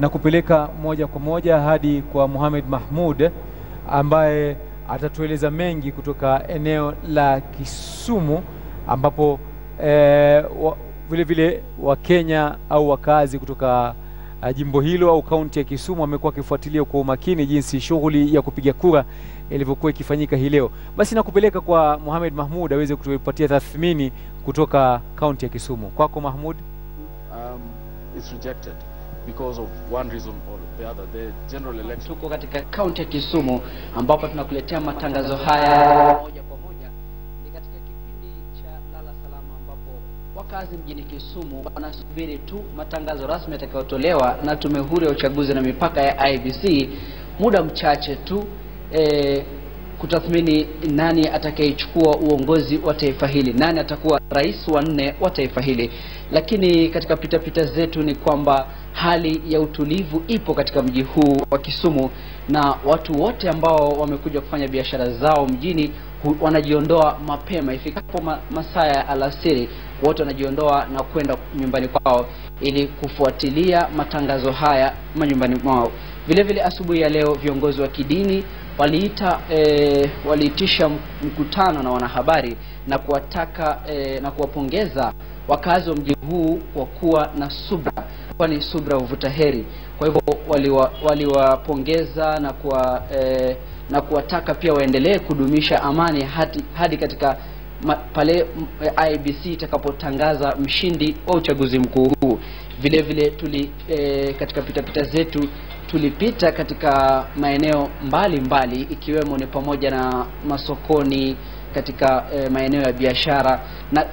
na kupeleka moja kwa moja hadi kwa Mohamed Mahmoud ambaye atatueleza mengi kutoka eneo la Kisumu, ambapo vile vile Wakenya au wakazi kutoka jimbo hilo au kaunti ya Kisumu wamekuwa kifuatilia kwa umakini jinsi shughuli ya kupiga kura ilivyokuwa ikifanyika hii leo. Basi nakupeleka kwa Mohamed Mahmoud aweze kutupatia tathmini kutoka kaunti ya Kisumu. Kwako Mahmoud. It's rejected because of one reason or the other. The general election. Tuko katika kaunti ya Kisumu ambapo tunakuletea matangazo haya moja kwa moja. Ni katika kipindi cha Lala Salama ambapo wakazi mjini Kisumu wanasubiri tu matangazo rasmi yatakayotolewa na Tume Huru ya Uchaguzi na Mipaka ya IEBC muda mchache tu kutathmini nani atakayechukua uongozi wa taifa hili, nani atakuwa rais wa 4 wa taifa hili. Lakini katika pitapita zetu ni kwamba hali ya utulivu ipo katika mji huu wa Kisumu, na watu wote ambao wamekuja kufanya biashara zao mjini wanajiondoa mapema. Ifikapo masaa ya alasiri, wote wanajiondoa na kwenda nyumbani kwao ili kufuatilia matangazo haya manyumbani mwao. Vile vile asubuhi ya leo viongozi wa kidini waliitisha mkutano na wanahabari na kuwataka na kuwapongeza wakazi wa mji huu kwa kuwa na subra, kwani subra huvuta heri. Kwa hivyo waliwapongeza na kuwataka pia waendelee kudumisha amani hadi katika pale IEBC itakapotangaza mshindi wa uchaguzi mkuu huu. Vile vile katika pitapita zetu tulipita katika maeneo mbalimbali ikiwemo ni pamoja na masokoni, katika maeneo ya biashara, na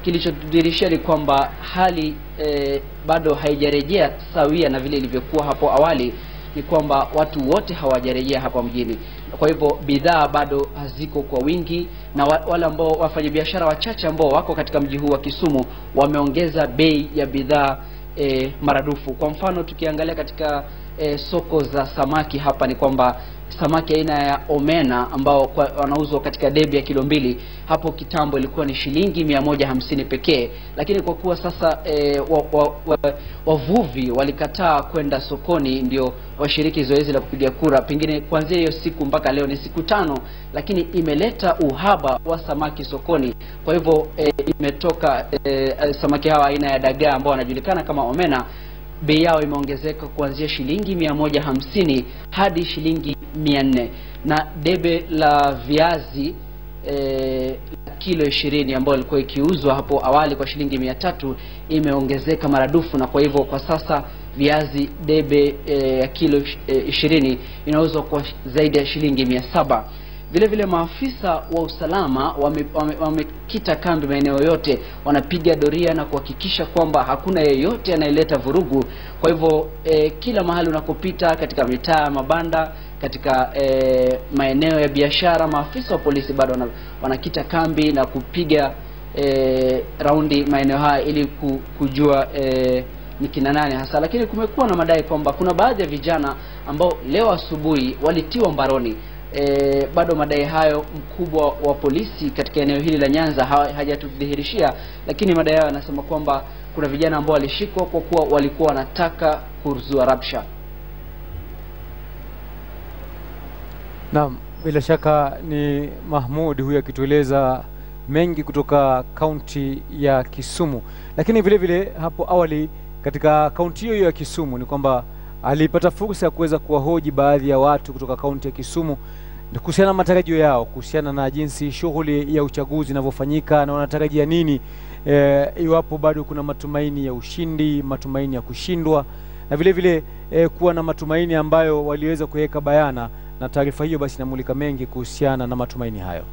kilichodhihirisha ni kwamba hali bado haijarejea sawia na vile ilivyokuwa hapo awali. Ni kwamba watu wote hawajarejea hapa mjini, kwa hivyo bidhaa bado haziko kwa wingi, na wale ambao wafanyabiashara wachache ambao wako katika mji huu wa Kisumu wameongeza bei ya bidhaa maradufu. Kwa mfano tukiangalia katika soko za samaki hapa ni kwamba samaki aina ya omena ambao wanauzwa katika debi ya kilo 2 hapo kitambo ilikuwa ni shilingi 150 pekee, lakini kwa kuwa sasa wavuvi walikataa kwenda sokoni ndio washiriki zoezi la kupiga kura, pengine kuanzia hiyo siku mpaka leo ni siku 5, lakini imeleta uhaba wa samaki sokoni. Kwa hivyo imetoka samaki hawa aina ya dagaa ambao wanajulikana kama omena, bei yao imeongezeka kuanzia shilingi 150 hadi shilingi 400, na debe la viazi kilo 20 ambayo ilikuwa ikiuzwa hapo awali kwa shilingi 300 imeongezeka maradufu, na kwa hivyo kwa sasa viazi debe ya kilo 20 inauzwa kwa zaidi ya shilingi 700. Vile vile maafisa wa usalama wamekita kambi maeneo yote, wanapiga doria na kuhakikisha kwamba hakuna yeyote anayeleta vurugu. Kwa hivyo kila mahali unakopita katika mitaa, mabanda, katika maeneo ya biashara, maafisa wa polisi bado wanakita kambi na kupiga raundi maeneo haya ili kujua ni kina nani hasa. Lakini kumekuwa na madai kwamba kuna baadhi ya vijana ambao leo asubuhi walitiwa mbaroni. Bado madai hayo mkubwa wa polisi katika eneo hili la Nyanza hajatudhihirishia, lakini madai hayo yanasema kwamba kuna vijana ambao walishikwa kwa kuwa walikuwa wanataka kuzua rabsha. Naam, bila shaka ni Mahmoud huyu akitueleza mengi kutoka kaunti ya Kisumu. Lakini vile vile hapo awali katika kaunti hiyo ya Kisumu ni kwamba alipata fursa ya kuweza kuwahoji baadhi ya watu kutoka kaunti ya Kisumu kuhusiana na matarajio yao, kuhusiana na jinsi shughuli ya uchaguzi inavyofanyika na wanatarajia nini, iwapo bado kuna matumaini ya ushindi, matumaini ya kushindwa, na vile vile kuwa na matumaini ambayo waliweza kuweka bayana, na taarifa hiyo basi inamulika mengi kuhusiana na matumaini hayo.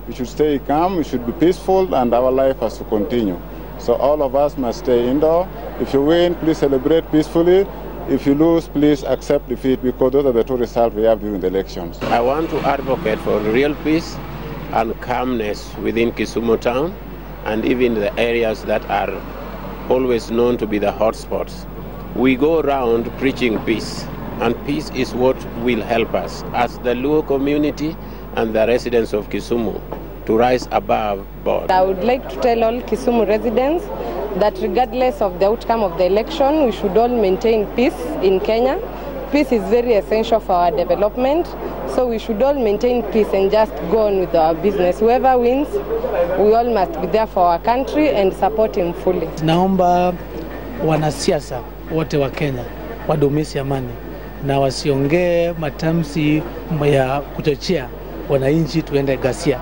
We should stay calm, we should be peaceful, and our life has to continue. So all of us must stay indoor. If you win, please celebrate peacefully. If you lose, please accept defeat, because those are the two results we have during the elections. I want to advocate for real peace and calmness within Kisumu town, and even the areas that are always known to be the hotspots. We go around preaching peace, and peace is what will help us as the Luo community and the residents of Kisumu to rise above board. I would like to tell all Kisumu residents that regardless of the outcome of the election, we should all maintain peace in Kenya. Peace is very essential for our development, so we should all maintain peace and just go on with our business. Whoever wins, we all must be there for our country and support him fully. Naomba wanasiasa wote wa Kenya wadumishe amani na wasiongee matamshi ya kuchochea wananchi tuende ghasia.